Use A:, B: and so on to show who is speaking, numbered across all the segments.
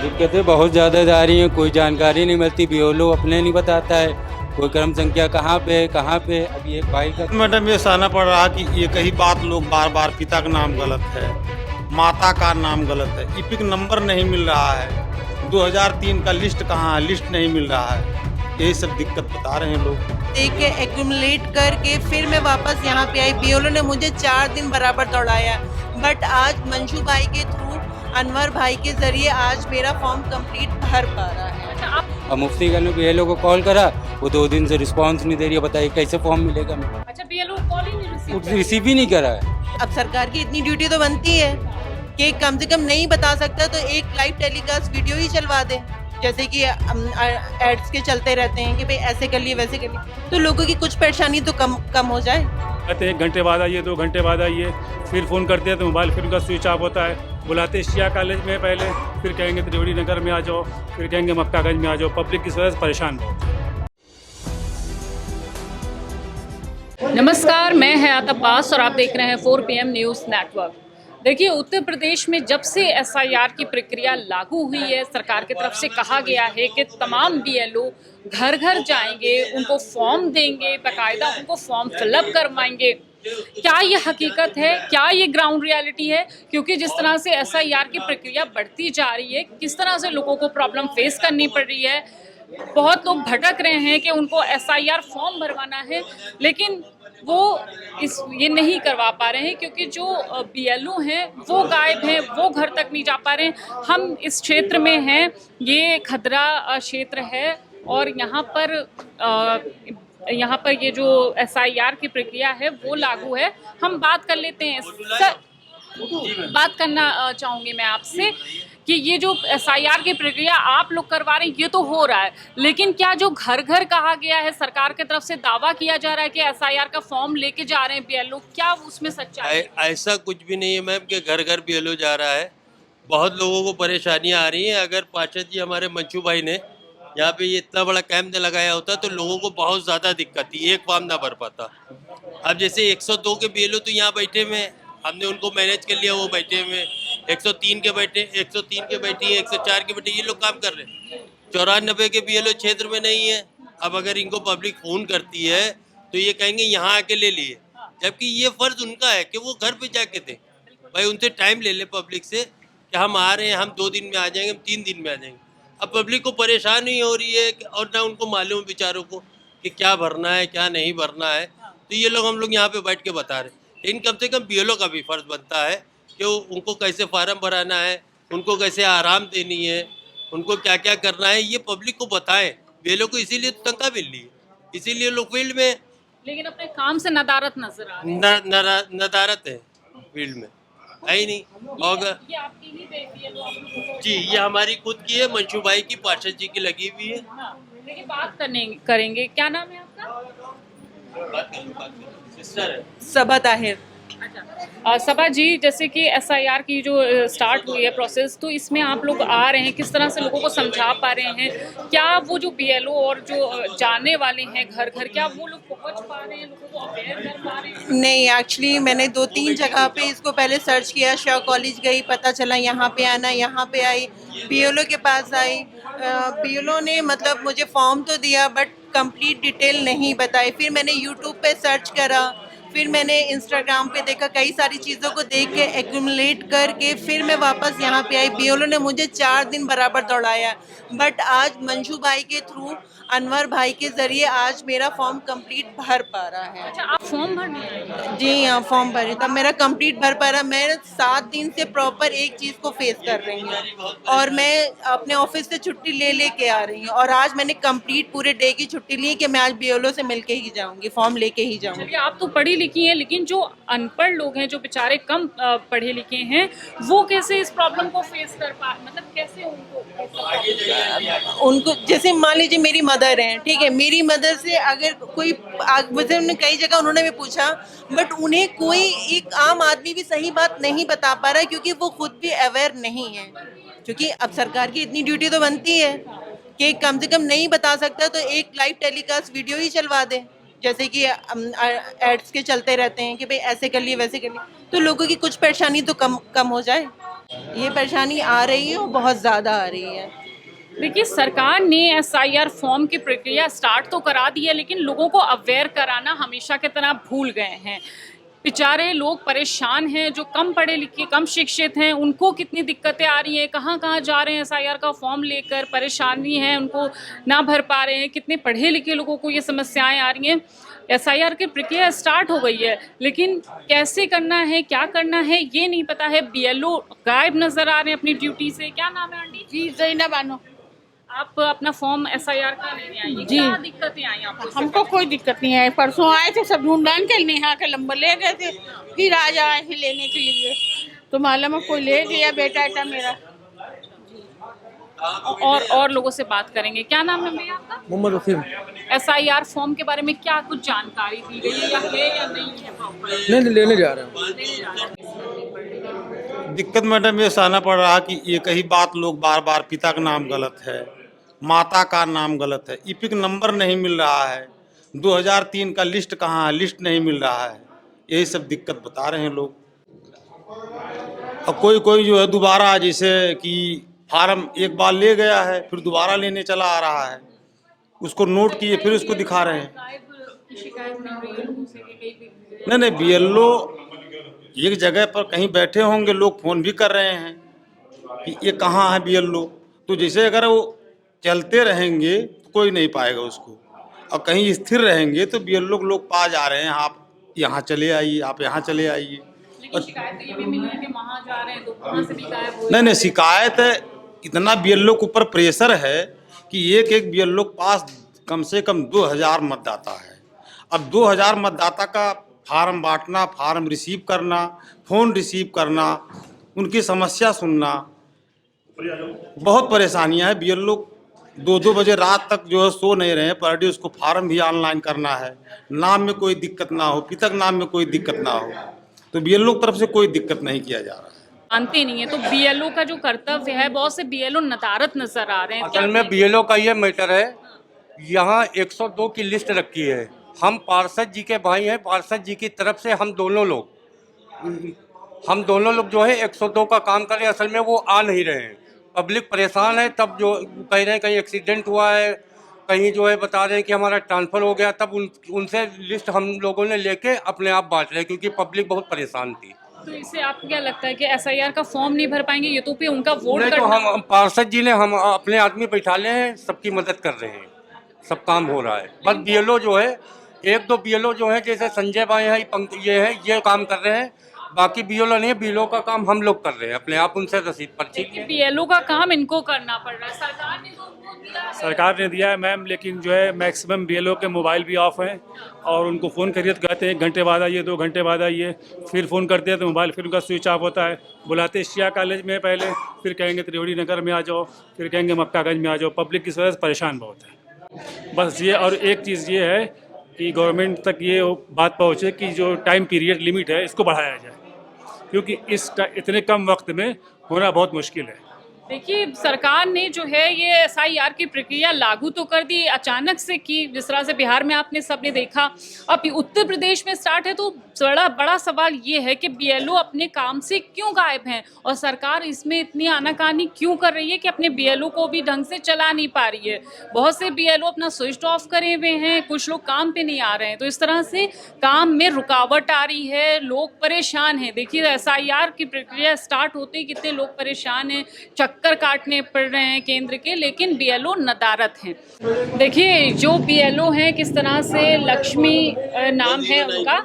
A: दिक्कतें बहुत ज़्यादा जा रही हैं, कोई जानकारी नहीं मिलती, बीओलो अपने नहीं बताता है, कोई क्रम संख्या कहाँ पे अभी एक भाई का।
B: मैडम ये सहना पड़ रहा कि एक ही बात लोग बार बार पिता का नाम गलत है, माता का नाम गलत है, इपिक नंबर नहीं मिल रहा है, 2003 का लिस्ट कहाँ है, लिस्ट नहीं मिल रहा है, यही सब दिक्कत बता रहे हैं लोग।
C: देख के एक्यूमुलेट करके फिर मैं वापस यहाँ पे आई। बीओलो ने मुझे 4 दिन बराबर दौड़ाया, बट आज मंशू भाई के थ्रू, अनवर भाई के जरिए आज मेरा फॉर्म कंप्लीट भर पा रहा है।
A: अब मुफ्तीगंज में बीएलओ को कॉल करा, वो 2 दिन से रिस्पांस नहीं दे रही है, बताइए कैसे फॉर्म मिलेगा मेरे?
D: अच्छा, बीएलओ कॉल ही नहीं
A: रिसीव ही नहीं करा है।
C: अब सरकार की इतनी ड्यूटी तो बनती है कि कम से कम नहीं बता सकता तो एक लाइव टेलीकास्ट वीडियो ही चलवा दे, जैसे कि एड्स के चलते रहते हैं कि भाई ऐसे कर लिए वैसे कर लिए, तो लोगों की कुछ परेशानी तो कम हो जाए।
E: कहते हैं 1 घंटे बाद आइए, 2 घंटे बाद आइए, फिर फ़ोन करते हैं तो मोबाइल फिर उनका स्विच ऑफ होता है। बुलाते शिया कॉलेज में पहले, फिर कहेंगे त्रिवेणी नगर में आ जाओ, फिर कहेंगे मक्कागंज में आ जाओ। पब्लिक की वजह से परेशान बहुत है।
D: नमस्कार, मैं हयात अब्बास और आप देख रहे हैं 4 PM न्यूज़ नेटवर्क। देखिए, उत्तर प्रदेश में जब से एसआईआर की प्रक्रिया लागू हुई है, सरकार की तरफ से कहा गया है कि तमाम बीएलओ घर घर जाएंगे, उनको फॉर्म देंगे, बाकायदा उनको फॉर्म फिलअप करवाएंगे। क्या ये हकीकत है? क्या ये ग्राउंड रियलिटी है? क्योंकि जिस तरह से एसआईआर की प्रक्रिया बढ़ती जा रही है, किस तरह से लोगों को प्रॉब्लम फेस करनी पड़ रही है, बहुत लोग भटक रहे हैं कि उनको एसआईआर फॉर्म भरवाना है, लेकिन वो ये नहीं करवा पा रहे हैं क्योंकि जो बीएलओ हैं वो गायब हैं, वो घर तक नहीं जा पा रहे हैं। हम इस क्षेत्र में हैं, ये खदरा क्षेत्र है और यहाँ पर ये जो एसआईआर की प्रक्रिया है वो लागू है। हम बात कर लेते हैं बात करना चाहूँगी मैं आपसे कि ये जो एसआईआर की प्रक्रिया आप लोग करवा रहे हैं ये तो हो रहा है, लेकिन क्या जो घर घर कहा गया है, सरकार की तरफ से दावा किया जा रहा है कि एसआईआर का फॉर्म लेके जा रहे हैं बीएलओ, क्या उसमें सच्चाई है?
F: ऐसा कुछ भी नहीं है मैम कि घर घर बीएलओ जा रहा है। बहुत लोगों को परेशानियां आ रही हैं। अगर पार्षद जी हमारे मंशू भाई ने यहाँ पे ये इतना बड़ा कैंप लगाया होता तो लोगों को बहुत ज़्यादा दिक्कत थी, एक फॉर्म ना भर पाता। अब जैसे 102 के बीएलओ तो यहाँ बैठे हुए, हमने उनको मैनेज कर लिया, वो बैठे हुए 103 के बैठे, 103 के बैठी है, 104 के बैठे, ये लोग काम कर रहे हैं। 94 के बीएलओ क्षेत्र में नहीं है। अब अगर इनको पब्लिक फ़ोन करती है तो ये कहेंगे यहाँ आके ले लिए, जबकि ये फ़र्ज़ उनका है कि वो घर पे जाके दें। भाई उनसे टाइम ले ले पब्लिक से कि हम आ रहे हैं, हम 2 दिन में आ जाएंगे, हम 3 दिन में आ जाएंगे। अब पब्लिक को परेशानी हो रही है और ना उनको मालूम बेचारों को कि क्या भरना है क्या नहीं भरना है, तो ये लोग हम लोग यहाँ पे बैठ के बता रहे हैं। लेकिन कम से कम बीएलओ का भी फ़र्ज़ बनता है कि उनको कैसे फार्म भराना है, उनको कैसे आराम देनी है, उनको क्या क्या करना है, ये पब्लिक को बताएं। बीएलओ को इसीलिए तो तनख्वाह मिल रही है, इसीलिए लोग फील्ड में,
D: लेकिन अपने काम से नदारत नजर आ रही है।
F: नदारत है फील्ड में, है ही नहीं। और
D: ये आपकी ही बेटी है तो आप लोगों को-
F: जी ये हमारी खुद की है, मंशू भाई की, पार्षद जी की लगी हुई है।
D: हाँ, लेकिन बात करेंगे। क्या नाम है आपका?
F: बात करो, सिस्टर है।
C: सबा ताहिर।
D: सबा जी, जैसे कि एसआईआर की जो स्टार्ट हुई है प्रोसेस, तो इसमें आप लोग आ रहे हैं, किस तरह से लोगों को समझा पा रहे हैं? क्या वो जो बीएलओ और जो जाने वाले हैं घर घर, क्या वो लोग पहुंच पा रहे हैं, लोगों को अवेयर कर पा रहे हैं?
C: नहीं, एक्चुअली मैंने 2-3 जगह पे इसको पहले सर्च किया, शाह कॉलेज गई, पता चला यहाँ पे आना, यहाँ पे आई, बीएलओ के पास आई। बीएलओ ने मतलब मुझे फॉर्म तो दिया बट कंप्लीट डिटेल नहीं बताई। फिर मैंने यूट्यूब पे सर्च करा, फिर मैंने इंस्टाग्राम पे देखा, कई सारी चीज़ों को देख के एक्यूमुलेट करके फिर मैं वापस यहाँ पे आई। बीएलओ ने मुझे 4 दिन बराबर दौड़ाया, बट आज मंशू भाई के थ्रू, अनवर भाई के ज़रिए आज मेरा फॉर्म कंप्लीट भर पा रहा है।
D: अच्छा, आप फॉर्म भरने आए हैं?
C: जी हाँ, फॉर्म भरे तब मेरा कंप्लीट भर पा रहा। मैं 7 दिन से प्रॉपर एक चीज़ को फेस कर रही हूँ और मैं अपने ऑफिस से छुट्टी ले के आ रही हूँ, और आज मैंने कंप्लीट पूरे डे की छुट्टी ली कि मैं आज बीएलओ से मिल के ही जाऊँगी, फॉर्म लेके ही जाऊँगी।
D: चलिए, आप तो पढ़ी लिखी हैं, लेकिन जो अनपढ़ लोग हैं, जो बेचारे कम पढ़े लिखे हैं, वो कैसे इस प्रॉब्लम को फेस कर पा, मतलब कैसे
C: उनको, जैसे मान लीजिए मेरी मदर हैं, ठीक है, मेरी मदर से अगर कोई वैसे उन्होंने कई जगह उन्होंने भी पूछा, बट उन्हें कोई एक आम आदमी भी सही बात नहीं बता पा रहा है क्योंकि वो खुद भी अवेयर नहीं है। क्योंकि अब सरकार की इतनी ड्यूटी तो बनती है कि कम से कम नहीं बता सकता तो एक लाइव टेलीकास्ट वीडियो ही चलवा दे, जैसे कि एड्स के चलते रहते हैं कि भाई ऐसे कर लिए वैसे कर लिए, तो लोगों की कुछ परेशानी तो कम हो जाए। ये परेशानी आ रही है और बहुत ज़्यादा आ रही है।
D: देखिए, सरकार ने एसआईआर फॉर्म की प्रक्रिया स्टार्ट तो करा दी है, लेकिन लोगों को अवेयर कराना हमेशा की तरह भूल गए हैं। बेचारे लोग परेशान हैं, जो कम पढ़े लिखे, कम शिक्षित हैं, उनको कितनी दिक्कतें आ रही हैं, कहाँ कहाँ जा रहे हैं एसआईआर का फॉर्म लेकर, परेशानी है, उनको ना भर पा रहे हैं। कितने पढ़े लिखे लोगों को ये समस्याएं आ रही हैं। एसआईआर की प्रक्रिया स्टार्ट हो गई है, लेकिन कैसे करना है, क्या करना है, ये नहीं पता है। बीएलओ गायब नजर आ रहे हैं अपनी ड्यूटी से। क्या नाम है आंटी?
G: जी ज़ैनब बानो।
D: आप अपना फॉर्म एसआईआर का लेने आई हैं।
G: जी।
D: क्या दिक्कतें आई आपको?
G: हमको कोई दिक्कत नहीं है। परसों आए थे, सब ढूंढान के नेहा के नंबर ले गए थे, फिर आज आए हैं लेने के लिए, तो मालूम है कोई ले गया बेटा मेरा।
D: और लोगों से बात करेंगे। क्या नाम है भैया आपका?
H: मोहम्मद वसीम।
D: एसआईआर फॉर्म के बारे में क्या कुछ जानकारी दी गई है, या है या नहीं है प्रॉपर?
H: नहीं लेने जा रहे हैं।
D: लेने जा रहे हैं।
B: दिक्कत मैडम ये सहना पड़ रहा कि एक ही बात लोग बार बार, पिता का नाम गलत है, माता का नाम गलत है, इपिक नंबर नहीं मिल रहा है, 2003 का लिस्ट कहाँ है, लिस्ट नहीं मिल रहा है। यही सब दिक्कत बता रहे हैं लोग। और कोई कोई जो है दोबारा, जैसे कि फार्म एक बार ले गया है, फिर दोबारा लेने चला आ रहा है, उसको नोट किए फिर उसको दिखा रहे हैं।
D: शिकायत नहीं हुई है लोगों से कि कहीं भी?
B: नहीं, बीएलओ एक जगह पर कहीं बैठे होंगे, लोग फोन भी कर रहे हैं कि ये कहाँ है बीएलओ। तो जैसे अगर वो चलते रहेंगे तो कोई नहीं पाएगा उसको, और कहीं स्थिर रहेंगे तो बीएलओ लोग पा जा रहे हैं, आप यहाँ चले आइए, आप यहाँ चले आइए।
D: लेकिन शिकायत ये भी मिली है कि वहाँ जा रहे हैं तो वहाँ से भी गायब हो
B: नहीं, शिकायत है, इतना बीएलओ के ऊपर प्रेशर है कि एक एक बीएलओ के पास कम से कम 2000 मतदाता है। अब 2000 मतदाता का फार्म बांटना, फार्म रिसीव करना, फ़ोन रिसीव करना, उनकी समस्या सुनना, बहुत परेशानियां हैं। बीएलओ 2-2 बजे रात तक जो है सो नहीं रहे हैं, पर डे उसको फार्म भी ऑनलाइन करना है, नाम में कोई दिक्कत ना हो, पिता के नाम में कोई दिक्कत ना हो, तो बीएलओ की तरफ से कोई दिक्कत नहीं किया जा रहा है।
D: मानते नहीं है। तो बीएलओ का जो कर्तव्य है, बहुत से बीएलओ नदारत नजर आ रहे हैं।
I: असल में बीएलओ का ये मैटर है, यहाँ 102 की लिस्ट रखी है। हम पार्षद जी के भाई हैं, पार्षद जी की तरफ से हम दोनों लोग जो है 102 का काम कर रहे हैं। असल में वो आ नहीं रहे हैं, पब्लिक परेशान है। तब जो कह रहे हैं कहीं एक्सीडेंट हुआ है, कहीं जो है बता रहे हैं कि हमारा ट्रांसफ़र हो गया, तब उनसे लिस्ट हम लोगों ने लेके अपने आप बांट रहे हैं, क्योंकि पब्लिक बहुत परेशान थी।
D: तो इससे आपको क्या लगता है कि एसआईआर का फॉर्म नहीं भर पाएंगे, ये तो फिर उनका वोट
I: नहीं, तो हम पार्षद जी ने हम अपने आदमी बैठा ले हैं, सबकी मदद कर रहे हैं, सब काम हो रहा है। बस बीएलओ जो है, 1-2 बीएलओ जो है, जैसे संजय भाई हैं, ये काम कर रहे हैं, बाकी बीएलओ नहीं है। बीएलओ का काम हम लोग कर रहे हैं अपने आप, उनसे रसीद पर्ची लिए।
D: बीएलओ का काम इनको करना पड़ रहा है। सरकार ने तो उनको दिया है।
E: सरकार ने दिया है मैम, लेकिन जो है मैक्सिमम बीएलओ के मोबाइल भी ऑफ हैं, और उनको फ़ोन करिए तो कहते हैं 1 घंटे बाद आइए, 2 घंटे बाद आइए, फिर फ़ोन करते हैं तो मोबाइल फिर उनका स्विच ऑफ होता है। बुलाते शिया कॉलेज में पहले, फिर कहेंगे त्रिवेणी नगर में आ जाओ, फिर कहेंगे मक्कागंज में आ जाओ। पब्लिक की वजह से परेशान बहुत है बस ये। और एक चीज़ ये है कि गवर्नमेंट तक ये बात पहुँचे कि जो टाइम पीरियड लिमिट है इसको बढ़ाया जाए, क्योंकि इतने कम वक्त में होना बहुत मुश्किल है।
D: देखिए, सरकार ने जो है ये एसआईआर की प्रक्रिया लागू तो कर दी, अचानक से की, जिस तरह से बिहार में आपने सबने देखा। अब उत्तर प्रदेश में स्टार्ट है, तो बड़ा सवाल ये है कि बीएलओ अपने काम से क्यों गायब हैं, और सरकार इसमें इतनी आनाकानी क्यों कर रही है कि अपने बीएलओ को भी ढंग से चला नहीं पा रही है। बहुत से बीएलओ अपना स्विच ऑफ करे हुए हैं, कुछ लोग काम पे नहीं आ रहे हैं, तो इस तरह से काम में रुकावट आ रही है, लोग परेशान हैं। देखिए, एसआईआर की प्रक्रिया स्टार्ट होते ही कितने लोग परेशान हैं, चक्कर काटने पड़ रहे हैं केंद्र के, लेकिन बीएलओ नदारत हैं। देखिए, जो बीएलओ हैं किस तरह से, लक्ष्मी नाम है उनका,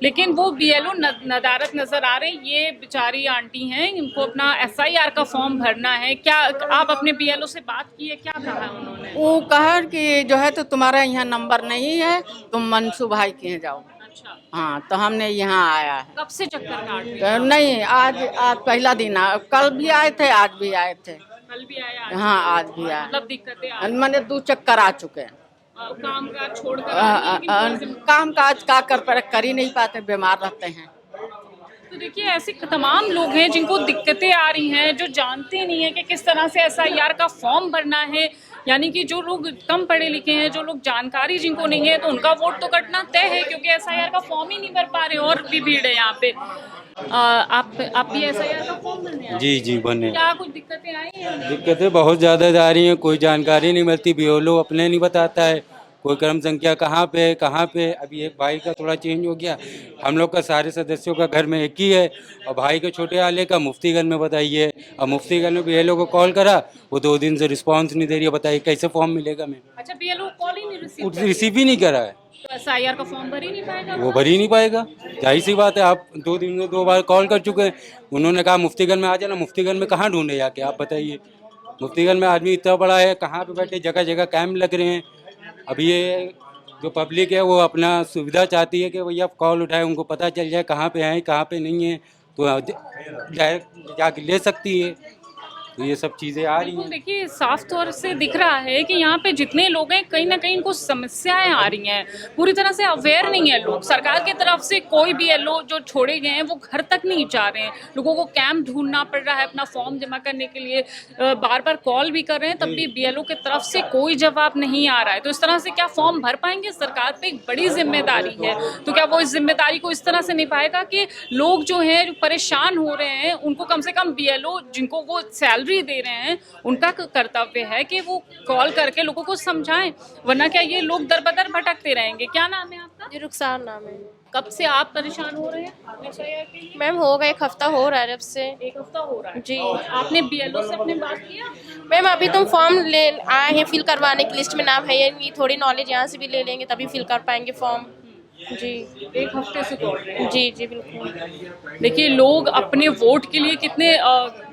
D: लेकिन वो बीएलओ नदारत नजर आ रहे हैं। ये बेचारी आंटी हैं, इनको अपना एसआईआर का फॉर्म भरना है। क्या आप अपने बीएलओ से बात की है? क्या कहा उन्होंने?
G: वो कहा कि जो है तो तुम्हारा यहाँ नंबर नहीं है, तुम मनसू भाई के यहाँ जाओ।
D: अच्छा,
G: हाँ, तो हमने यहाँ आया है।
D: कब से चक्कर काट रहे हैं?
G: तो नहीं, आज पहला दिन कल भी आए थे, आज भी आए थे।
D: कल भी आया?
G: हाँ, आज भी आए।
D: मतलब दिक्कतें आ रही हैं।
G: मैंने 2 चक्कर आ चुके हैं।
D: काम काज छोड़कर आ रही हैं, लेकिन
G: काम काज का कर ही नहीं पाते, बीमार रहते हैं।
D: तो देखिए, ऐसे तमाम लोग हैं जिनको दिक्कतें आ रही हैं, जो जानते नहीं है कि किस तरह से एसआईआर का फॉर्म भरना है, यानी कि जो लोग कम पढ़े लिखे हैं, जो लोग जानकारी जिनको नहीं है, तो उनका वोट तो कटना तय है, क्योंकि एसआईआर का फॉर्म ही नहीं भर पा रहे और भी भीड़ है यहाँ पे। आप भी एसआईआर का फॉर्म भरने आए?
A: जी बने।
D: क्या कुछ दिक्कतें आई हैं?
A: दिक्कतें बहुत ज़्यादा आ रही हैं, कोई जानकारी नहीं मिलती, बीएलओ अपने नहीं बताता है, कोई क्रम संख्या कहाँ पे है कहाँ पे। अभी एक भाई का थोड़ा चेंज हो गया, हम लोग का सारे सदस्यों का घर में एक ही है, और भाई के छोटे वाले का मुफ्तीगंज में बताइए। अब मुफ्तीगंज में बीएलओ को कॉल करा, वो 2 दिन से रिस्पांस नहीं दे रही है, बताइए कैसे फॉर्म मिलेगा मैं?
D: अच्छा, बीएलओ कॉल ही नहीं
A: रिसीव ही नहीं करा है,
D: तो एसआईआर का फॉर्म भर ही नहीं पाएगा
A: वो भर ही नहीं पाएगा। जाहिर सी बात है, आप 2 दिन में 2 बार कॉल कर चुके हैं, उन्होंने कहा मुफ्तीगंज में आ जाना। मुफ्तीगंज में कहाँ ढूंढे जाके, आप बताइए? मुफ्तीगंज में आदमी इतना बड़ा है, कहाँ पे बैठे, जगह जगह कैंप लग रहे हैं। अभी ये जो पब्लिक है वो अपना सुविधा चाहती है कि भैया कॉल उठाए, उनको पता चल जाए कहाँ पे हैं कहाँ पे नहीं है, तो डायरेक्ट जाके ले सकती है। तो ये सब चीज़ें आ रही हैं।
D: देखिए, साफ तौर से दिख रहा है कि यहाँ पे जितने लोग हैं, कहीं ना कहीं इनको समस्याएं आ रही हैं, पूरी तरह से अवेयर नहीं है लोग। सरकार की तरफ से कोई बीएलओ जो छोड़े गए हैं वो घर तक नहीं जा रहे हैं, लोगों को कैंप ढूंढना पड़ रहा है अपना फॉर्म जमा करने के लिए, बार बार कॉल भी कर रहे हैं, तब भी बीएलओ की तरफ से कोई जवाब नहीं आ रहा है। तो इस तरह से क्या फॉर्म भर पाएंगे? सरकार पे एक बड़ी जिम्मेदारी है, तो क्या वो इस जिम्मेदारी को इस तरह से निभाएगा कि लोग जो है जो परेशान हो रहे हैं, उनको कम से कम बीएलओ जिनको वो सैलरी दे रहे हैं, उनका कर्तव्य है कि वो कॉल करके लोगों को समझाएं, वरना क्या ये लोग दर बदर भटकते रहेंगे। क्या नाम है आपका?
H: जी, रुखसार नाम है।
D: कब से आप परेशान हो रहे हैं एसआईआर के लिए?
H: मैम हो गया 1 हफ्ता हो रहा है जब से।
D: 1 हफ्ता हो रहा है
H: जी।
D: आपने बीएलओ से अपने बात किया?
H: मैम अभी तुम फॉर्म ले आए हैं, फिल करवाने की लिस्ट में नाम है या नहीं, थोड़ी नॉलेज यहाँ से भी ले लेंगे तभी फिल कर पाएंगे फॉर्म। जी,
D: 1 हफ्ते से बोल रहे हैं।
H: जी बिल्कुल।
D: देखिए, लोग अपने वोट के लिए कितने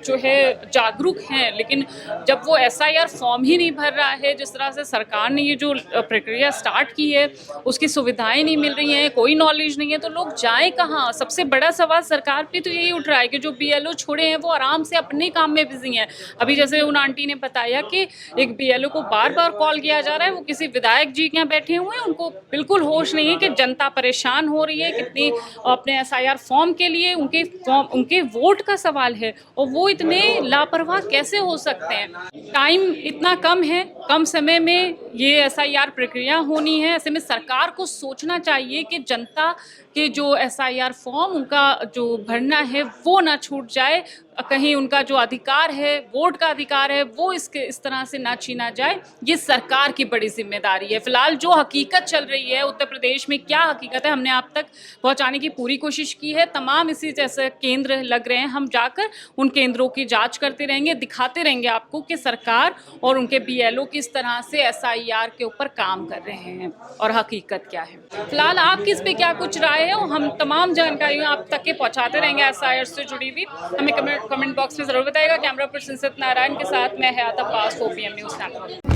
D: जो है जागरूक हैं, लेकिन जब वो एसआईआर फॉर्म ही नहीं भर रहा है, जिस तरह से सरकार ने ये जो प्रक्रिया स्टार्ट की है उसकी सुविधाएं नहीं मिल रही हैं, कोई नॉलेज नहीं है, तो लोग जाएं कहाँ? सबसे बड़ा सवाल सरकार पे तो यही उठ रहा है कि जो बीएलओ छोड़े हैं वो आराम से अपने काम में बिजी हैं। अभी जैसे उन आंटी ने बताया कि एक बीएलओ को बार बार कॉल किया जा रहा है, वो किसी विधायक जी के यहाँ बैठे हुए हैं, उनको बिल्कुल होश नहीं है कि जनता परेशान हो रही है कितनी अपने एसआईआर फॉर्म के लिए। उनके वोट का सवाल है और वो इतने लापरवाह कैसे हो सकते हैं? टाइम इतना कम है, कम समय में ये एसआईआर प्रक्रिया होनी है। ऐसे में सरकार को सोचना चाहिए कि जनता के जो एसआईआर फॉर्म उनका जो भरना है वो ना छूट जाए, कहीं उनका जो अधिकार है, वोट का अधिकार है, वो इस तरह से ना छीना जाए। ये सरकार की बड़ी जिम्मेदारी है। फिलहाल जो हकीकत चल रही है उत्तर प्रदेश में, क्या हकीकत है, हमने आप तक पहुंचाने की पूरी कोशिश की है। तमाम इसी जैसे केंद्र लग रहे हैं, हम जाकर उन केंद्रों की जांच करते रहेंगे, दिखाते रहेंगे आपको कि सरकार और उनके बीएलओ किस तरह से एसआईआर के ऊपर काम कर रहे हैं और हकीकत क्या है। फिलहाल आपकी इस पे क्या कुछ राय है, हम तमाम जानकारियाँ आप तक के पहुँचाते रहेंगे एसआईआर से जुड़ी हुई। हमें कमेंट बॉक्स में जरूर बताइएगा। कैमरा पर्सन सिद्ध नारायण के साथ मैं हयात अब्बास, 4 PM न्यूज़ नेटवर्क।